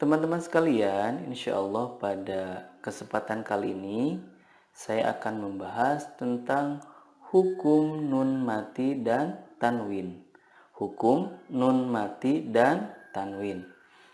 Teman-teman sekalian, insya Allah pada kesempatan kali ini saya akan membahas tentang hukum nun mati dan tanwin. Hukum nun mati dan tanwin.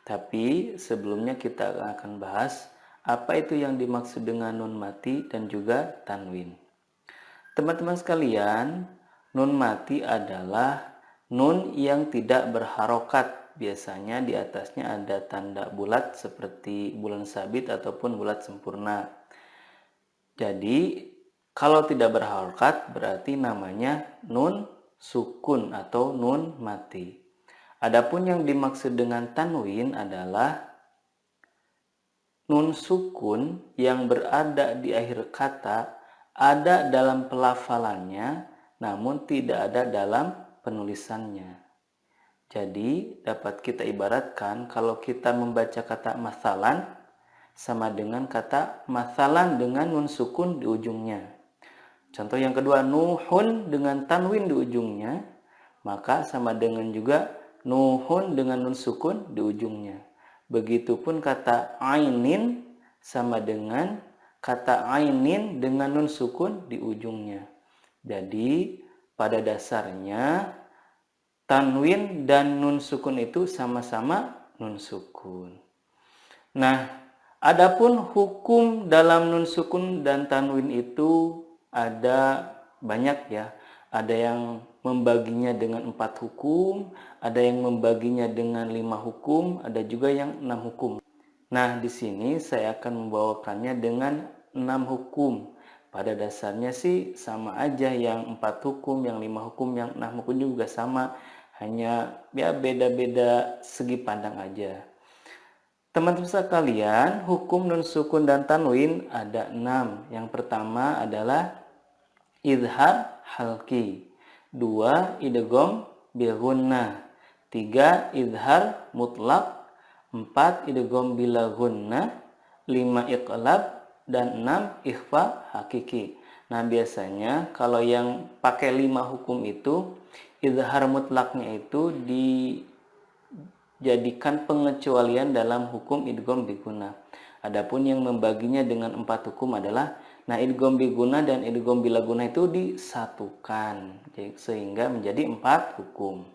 Tapi sebelumnya kita akan bahas apa itu yang dimaksud dengan nun mati dan juga tanwin. Teman-teman sekalian, nun mati adalah nun yang tidak berharokat. Biasanya di atasnya ada tanda bulat seperti bulan sabit ataupun bulat sempurna. Jadi kalau tidak berharokat berarti namanya nun sukun atau nun mati. Adapun yang dimaksud dengan tanwin adalah nun sukun yang berada di akhir kata ada dalam pelafalannya namun tidak ada dalam penulisannya. Jadi dapat kita ibaratkan kalau kita membaca kata masalan sama dengan kata masalan dengan nun sukun di ujungnya. Contoh yang kedua, nuhun dengan tanwin di ujungnya, maka sama dengan juga nuhun dengan nun sukun di ujungnya. Begitupun kata ainin sama dengan kata ainin dengan nun sukun di ujungnya. Jadi pada dasarnya tanwin dan nun sukun itu sama-sama nun sukun. Nah, adapun hukum dalam nun sukun dan tanwin itu ada banyak ya. Ada yang membaginya dengan 4 hukum, ada yang membaginya dengan 5 hukum, ada juga yang 6 hukum. Nah, di sini saya akan membawakannya dengan 6 hukum. Pada dasarnya sih sama aja, yang 4 hukum, yang 5 hukum, yang 6 hukum juga sama. Hanya ya beda-beda segi pandang aja. Teman-teman sekalian, hukum nun sukun dan tanwin ada 6. Yang pertama adalah izhar halki, 2 idgham bil gunnah, 3 izhar mutlak, 4 idgham bila gunnah, 5 iqlab, dan 6 ikhfa hakiki. Nah, biasanya kalau yang pakai 5 hukum itu izhar mutlaknya itu dijadikan pengecualian dalam hukum idgham bi gunnah. Adapun yang membaginya dengan 4 hukum adalah idgham bi gunnah dan idgham bila gunnah itu disatukan sehingga menjadi 4 hukum.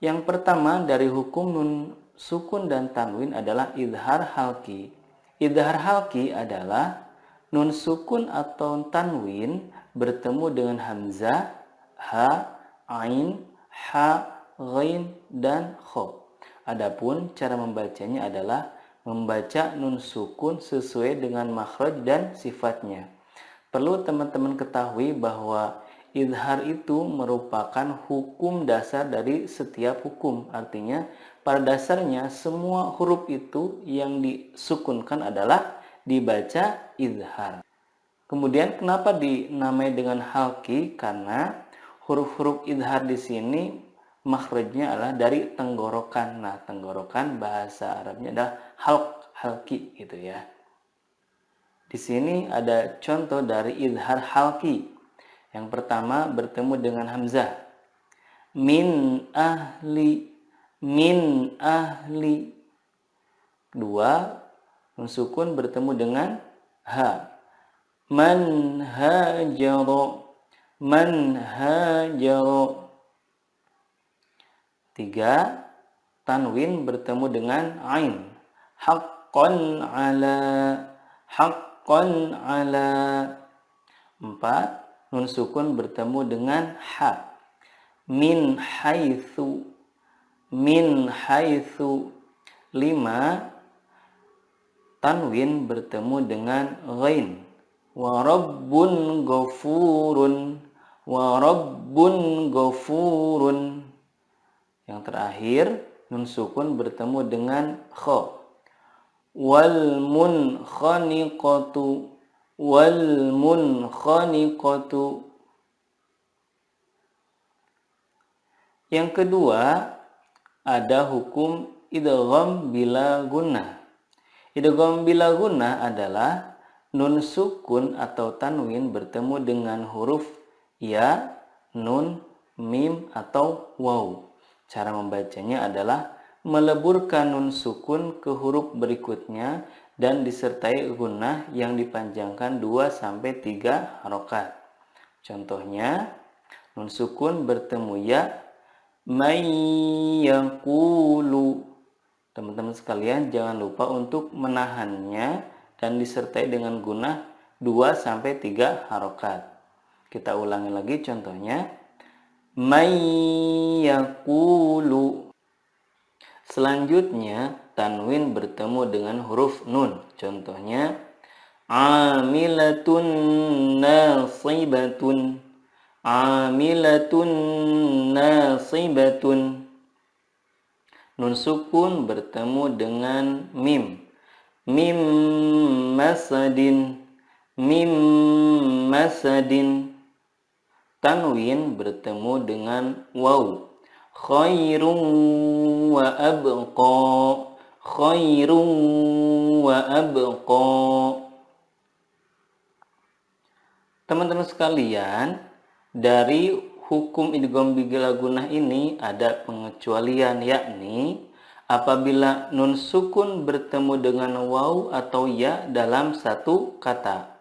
Yang pertama dari hukum nun sukun dan tanwin adalah izhar halki. Izhar halki adalah nun sukun atau tanwin bertemu dengan hamzah, ha, ain, ha, ghain, dan kha. Adapun cara membacanya adalah membaca nun sukun sesuai dengan makhraj dan sifatnya. Perlu teman-teman ketahui bahwa izhar itu merupakan hukum dasar dari setiap hukum. Artinya pada dasarnya semua huruf itu yang disukunkan adalah dibaca izhar. Kemudian kenapa dinamai dengan halki? Karena huruf-huruf izhar di sini makhrajnya adalah dari tenggorokan. Nah, tenggorokan bahasa Arabnya adalah halki gitu ya. Di sini ada contoh dari izhar halki. Yang pertama bertemu dengan hamzah. Min ahli, min ahli. 2 nun sukun bertemu dengan ha. Man hajaro, man hajaro. 3 tanwin bertemu dengan ain. Haqqan ala, haqqan ala. 4 nun sukun bertemu dengan ha. Min haitsu, min haitsu. 5 tanwin bertemu dengan ghain. Wa rabbun ghafurun, wa rabbun ghafurun. Yang terakhir nun sukun bertemu dengan kha. Wal munkhaniqatu, wal munkhaniqatu. Yang kedua ada hukum idgham bila gunnah. Idgham bila gunnah adalah nun sukun atau tanwin bertemu dengan huruf ya, nun, mim, atau waw. Cara membacanya adalah meleburkan nun sukun ke huruf berikutnya dan disertai gunnah yang dipanjangkan 2-3 harokat. Contohnya, nun sukun bertemu ya, may yaqulu. Teman-teman sekalian jangan lupa untuk menahannya dan disertai dengan gunnah 2-3 harokat. Kita ulangi lagi contohnya, may yaqulu. Selanjutnya, tanwin bertemu dengan huruf nun. Contohnya, amilatun nasibatun. Amilatun nasibatun. Nun sukun bertemu dengan mim. Mim masadin. Mim masadin. Tanwin bertemu dengan waw. Khairun wa abqa. Khairun wa abqa. Teman-teman sekalian, dari hukum idgham bila gunnah ini ada pengecualian, yakni apabila nun sukun bertemu dengan waw atau ya dalam satu kata.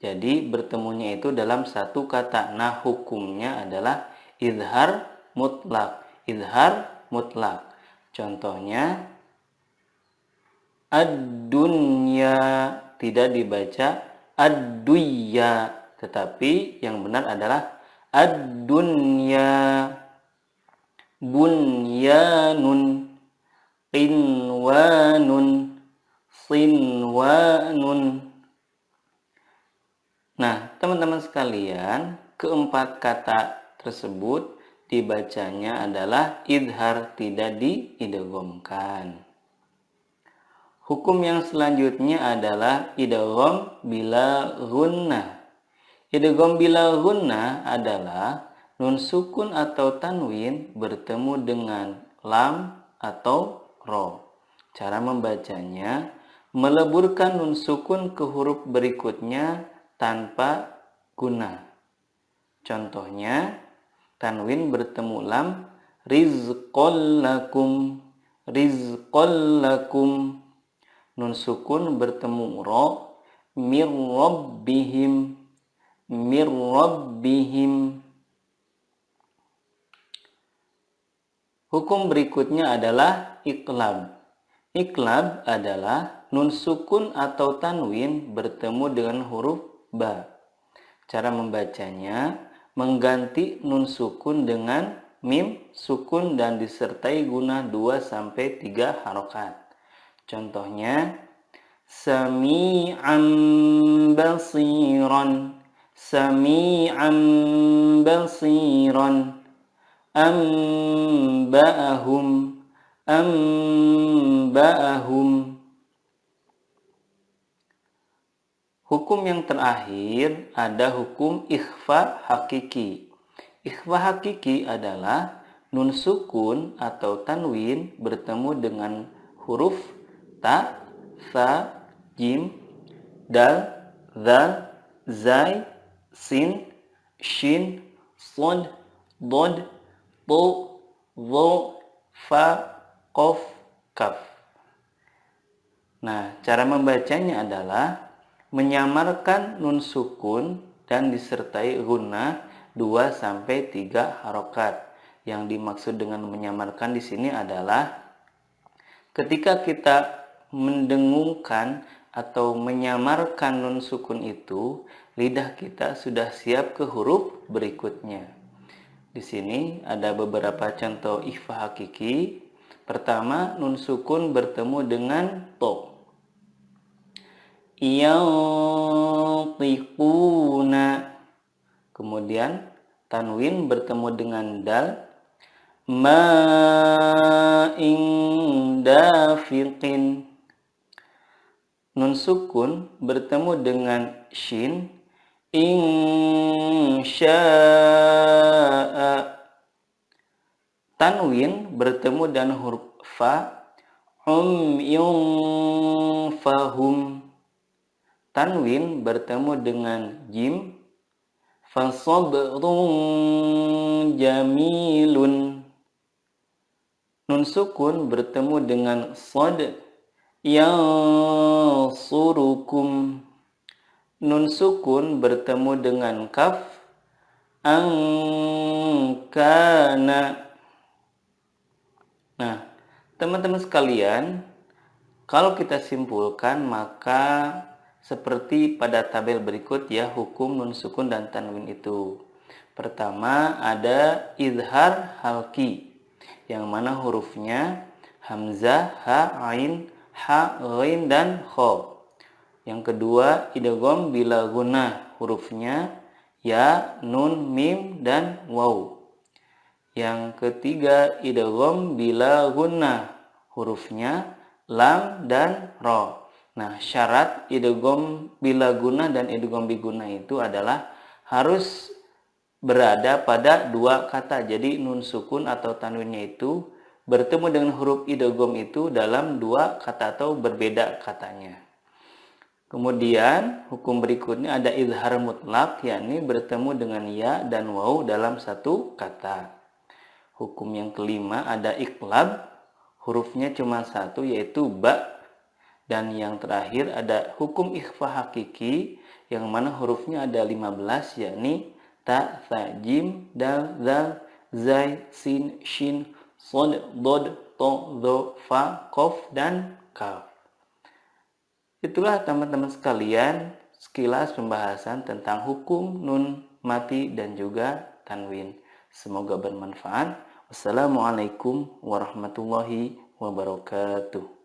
Jadi bertemunya itu dalam satu kata. Nah, hukumnya adalah idhar mutlak. Idhar mutlak. Contohnya, ad-dunya tidak dibaca ad-duyya, tetapi yang benar adalah ad-dunya. Bunyanun, qinwanun, sinwanun. Nah, teman-teman sekalian, keempat kata tersebut dibacanya adalah idhar, tidak diidghamkan. Hukum yang selanjutnya adalah idgham bila gunnah. Idgham bila gunnah adalah nun sukun atau tanwin bertemu dengan lam atau ro. Cara membacanya, meleburkan nun sukun ke huruf berikutnya tanpa gunnah. Contohnya, tanwin bertemu lam, rizqal lakum. Rizqal lakum. Nun sukun bertemu ro, mir rabbihim. Mir rabbihim. Hukum berikutnya adalah iqlab. Iqlab adalah nun sukun atau tanwin bertemu dengan huruf ba. Cara membacanya, mengganti nun sukun dengan mim sukun dan disertai gunnah 2-3 harokat. Contohnya, sami'an basiran. Sami'an basiran. Amba'ahum. Amba'ahum. Hukum yang terakhir ada hukum ikhfa hakiki. Ikhfa hakiki adalah nun sukun atau tanwin bertemu dengan huruf ta, sa, jim, dal, zal, zai, sin, shin, sod, dod, to, zo, fa, qaf, kaf. Nah, cara membacanya adalah menyamarkan nun sukun dan disertai gunnah 2-3 harokat. Yang dimaksud dengan menyamarkan di sini adalah ketika kita mendengungkan atau menyamarkan nun sukun itu, lidah kita sudah siap ke huruf berikutnya. Di sini ada beberapa contoh ikhfa hakiki. Pertama, nun sukun bertemu dengan to. Yantiquna. Kemudian tanwin bertemu dengan dal. Ma'in dafiqin. Nun sukun bertemu dengan shin. Insya'a. Tanwin bertemu dengan huruf fa. Yunfahum. Tanwin bertemu dengan jim. Fasabrun jamilun. Nun sukun bertemu dengan shad, yansurukum. Nun sukun bertemu dengan kaf, angkana. Nah, teman-teman sekalian, kalau kita simpulkan maka seperti pada tabel berikut ya, hukum nun sukun dan tanwin itu. Pertama ada izhar halki, yang mana hurufnya hamzah, ha, ain, ha, ghain, dan kha. Yang kedua idgham bila gunnah, hurufnya ya, nun, mim, dan waw. Yang ketiga idgham bila gunnah, hurufnya lam dan ro. Nah, syarat idgham bila gunnah dan idgham bi gunnah itu adalah harus berada pada dua kata. Jadi nun sukun atau tanwinnya itu bertemu dengan huruf idgham itu dalam dua kata atau berbeda katanya. Kemudian hukum berikutnya ada izhar mutlak, yakni bertemu dengan ya dan waw dalam satu kata. Hukum yang kelima ada iqlab, hurufnya cuma satu yaitu ba. Dan yang terakhir ada hukum ikhfa hakiki, yang mana hurufnya ada 15, yakni ta, tha, jim, dal, zal, zai, sin, shin, sod, dod, to, dho, fa, kof, dan kaf. Itulah teman-teman sekalian sekilas pembahasan tentang hukum nun mati dan juga tanwin. Semoga bermanfaat. Wassalamualaikum warahmatullahi wabarakatuh.